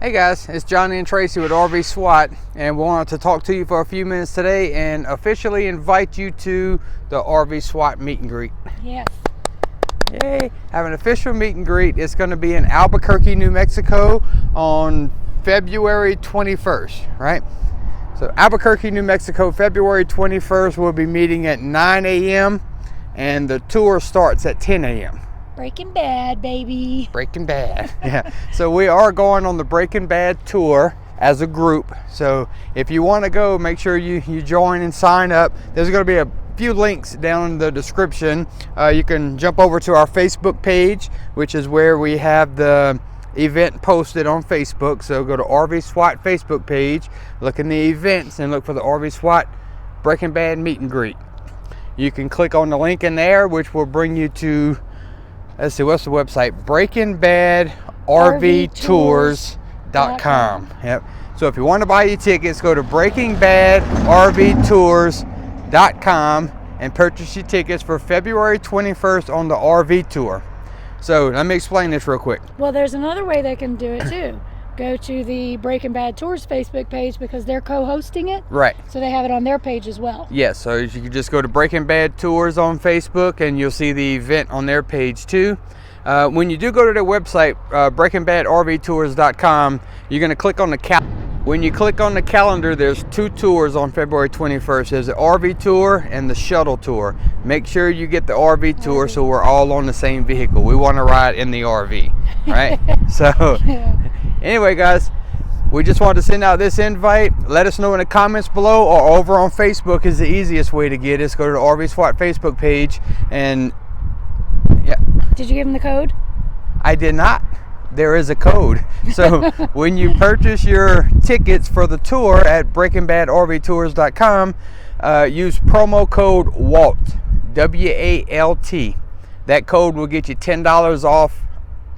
Hey guys, it's Johnny and Tracy with RV SWAT, and we wanted to talk to you for a few minutes today and officially invite you to the RV SWAT meet and greet. Yes. Yay! Have an official meet and greet. It's going to be in Albuquerque, New Mexico on February 21st, right? So Albuquerque, New Mexico, February 21st, we'll be meeting at 9 a.m. and the tour starts at 10 a.m. Breaking Bad, baby. Breaking Bad. Yeah. So we are going on the Breaking Bad tour as a group. So if you want to go, make sure you join and sign up. There's going to be a few links down in the description. You can jump over to our Facebook page, which is where we have the event posted on Facebook. So go to RV SWAT Facebook page, look in the events, and look for the RV SWAT Breaking Bad meet and greet. You can click on the link in there, which will bring you to, let's see, what's the website? BreakingBadRVTours.com. Yep. So if you want to buy your tickets, go to BreakingBadRVTours.com and purchase your tickets for February 21st on the RV tour. So let me explain this real quick. Well, there's another way they can do it too. Go to the Breaking Bad Tours Facebook page because they're co-hosting it. Right. So they have it on their page as well. Yes, so you can just go to Breaking Bad Tours on Facebook and you'll see the event on their page too. When you do go to their website, BreakingBadRVTours.com, you're going to click on the calendar. When you click on the calendar, there's two tours on February 21st. There's the RV tour and the shuttle tour. Make sure you get the RV tour so we're all on the same vehicle. We want to ride in the RV, right? So anyway, guys, we just wanted to send out this invite. Let us know in the comments below, or over on Facebook is the easiest way to get us. Go to the RV SWAT Facebook page and yeah. Did you give them the code? I did not. There is a code. So when you purchase your tickets for the tour at BreakingBadRVTours.com, use promo code WALT, W-A-L-T. That code will get you $10 off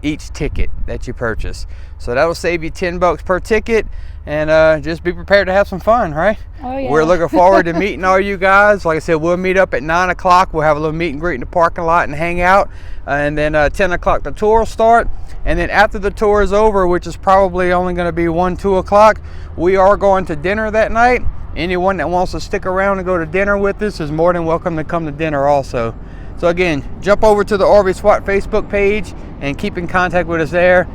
each ticket that you purchase. So that'll save you $10 per ticket, and just be prepared to have some fun, right? Oh yeah. We're looking forward to meeting all you guys. Like I said, we'll meet up at 9 o'clock. We'll have a little meet and greet in the parking lot and hang out. And then 10 o'clock the tour will start. And then after the tour is over, which is probably only going to be 1, 2 o'clock, we are going to dinner that night. Anyone that wants to stick around and go to dinner with us is more than welcome to come to dinner also. So again, jump over to the RV SWAT Facebook page and keep in contact with us there.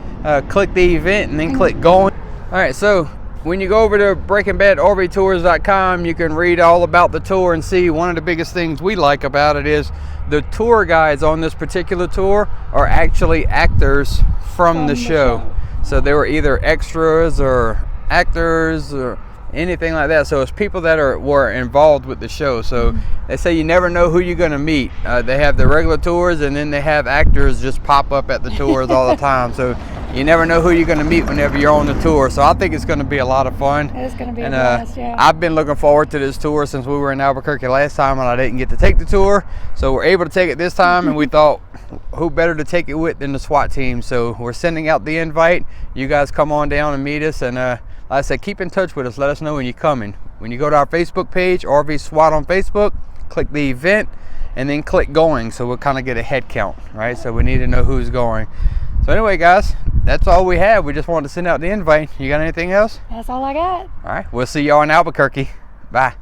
Click the event and then click going. All right, so when you go over to BreakingBadRVTours.com, you can read all about the tour and see. One of the biggest things we like about it is the tour guides on this particular tour are actually actors from the show. So they were either extras or actors or anything like that. So it's people that were involved with the show. So they say you never know who you're going to meet. They have the regular tours, and then they have actors just pop up at the tours all the time. So you never know who you're going to meet whenever you're on the tour. So I think it's going to be a lot of fun. It's going to be a blast, yeah. I've been looking forward to this tour since we were in Albuquerque last time, and I didn't get to take the tour. So we're able to take it this time, and we thought, who better to take it with than the SWAT team? So we're sending out the invite. You guys come on down and meet us, and like I said, keep in touch with us. Let us know when you're coming. When you go to our Facebook page, RV SWAT on Facebook, click the event, and then click going. So we'll kind of get a head count, right? So we need to know who's going. So anyway, guys, that's all we have. We just wanted to send out the invite. You got anything else? That's all I got. All right. We'll see y'all in Albuquerque. Bye.